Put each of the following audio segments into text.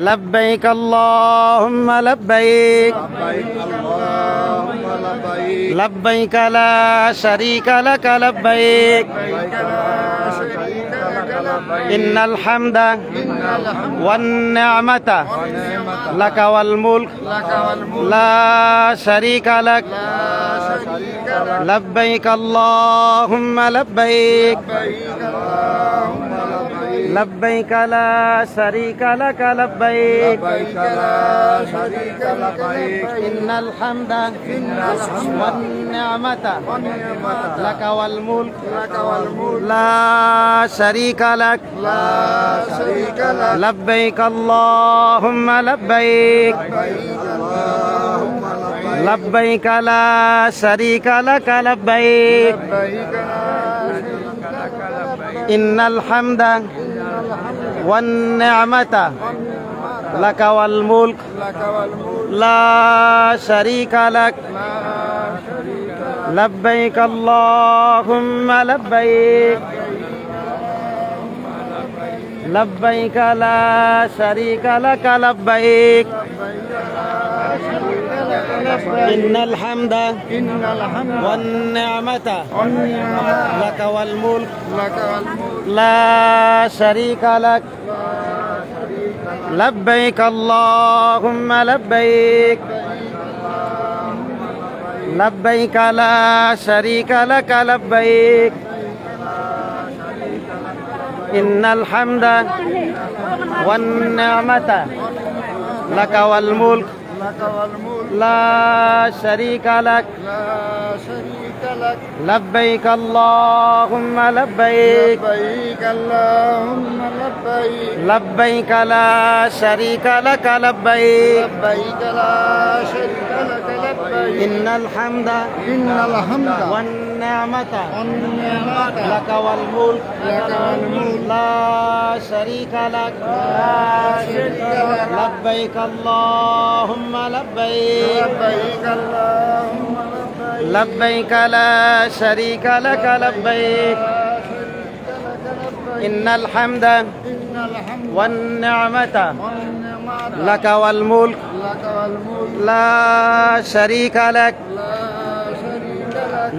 لبيك اللهم لبيك لبيك لا شريك لك لبيك إن الحمد والنعمة لك والملك لا شريك لك لبيك اللهم لبيك لبيك لا شريك لك لبيك إن الحمد والنعمة لك والملك لا شريك لك لبيك اللهم لبيك لبيك لا شريك لك لبيك إن الحمد والنعمة لك والملك لا شريك لك لبيك اللهم لبيك لبيك لا شريك لك لبيك إن الحمد والنعمة لك والملك لا شريك لك لبيك اللهم لبيك لبيك لا شريك لك لبيك إن الحمد والنعمة لك والملك لا شريك لك لبيك اللهم لبيك لبيك لا شريك لك لبيك إن الحمد والنعمة لك والملك لا شريك لك لبيك اللهم لبيك لبيك لا شريك لك لبيك إن الحمد والنعمة لك والملك لا شريك لك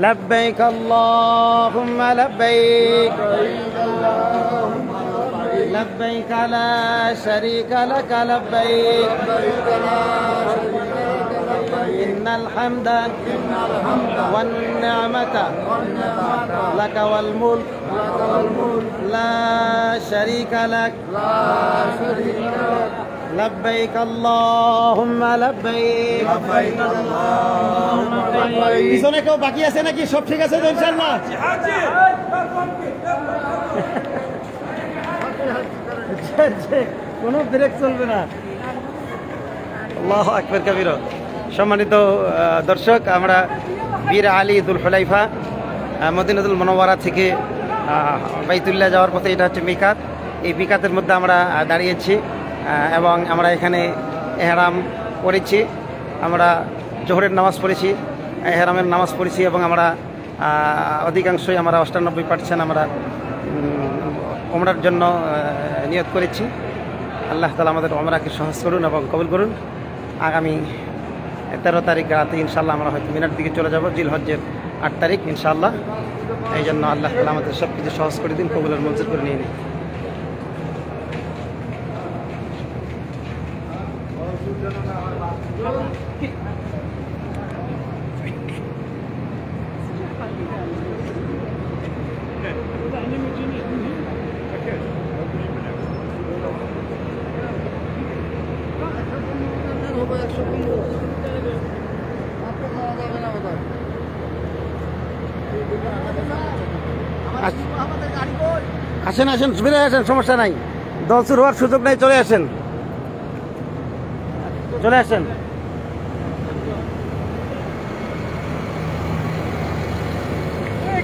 لبيك اللهم لبيك لبيك لا شريك لك لبيك إن الحمد والنعمة لك والملك لا شريك لك لبيك اللهم لبيك পিছনে কেউ বাকি আছে নাকি? সব ঠিক আছে তো ইনশাআল্লাহ? কোনো ব্রেক চলবে না। আল্লাহু আকবার কবীরা। সম্মানিত দর্শক, আমরা বীর আলী দুল হুলাইফা মদিনাতুল মুনাওয়ারা থেকে বাইতুল্লাহ যাওয়ার পথে, এটা হচ্ছে মিকাত। এই মিকাতের মধ্যে আমরা দাঁড়িয়েছি এবং আমরা এখানে এহরাম পড়েছি। আমরা জোহরের নামাজ পড়েছি, এহরামের নামাজ পড়েছি এবং আমরা অধিকাংশই আমরা 98% আমরা ওমরার জন্য নিয়ত করেছি। আল্লাহ তাআলা আমাদের ওমরাকে সহজ করুন এবং কবুল করুন। আগামী 13 তারিখ রাতে ইনশাআল্লাহ আমরা হয়তো মিনার দিকে চলে যাব, জিলহজ্জের 8 তারিখ ইনশাআল্লাহ। এই জন্য আল্লাহ তাআলা আমাদের সব কিছু সহজ করে দিন, কবুলের মঞ্জুর করে নিয়ে নিন। আসেন আসেন, বেড়ে আসেন, সমস্যা নাই। দল শুরু হওয়ার সুযোগ নাই, চলে আসেন চলে আসেন।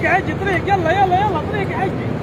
قاعد يطريق يلا يلا يلا طريق عجل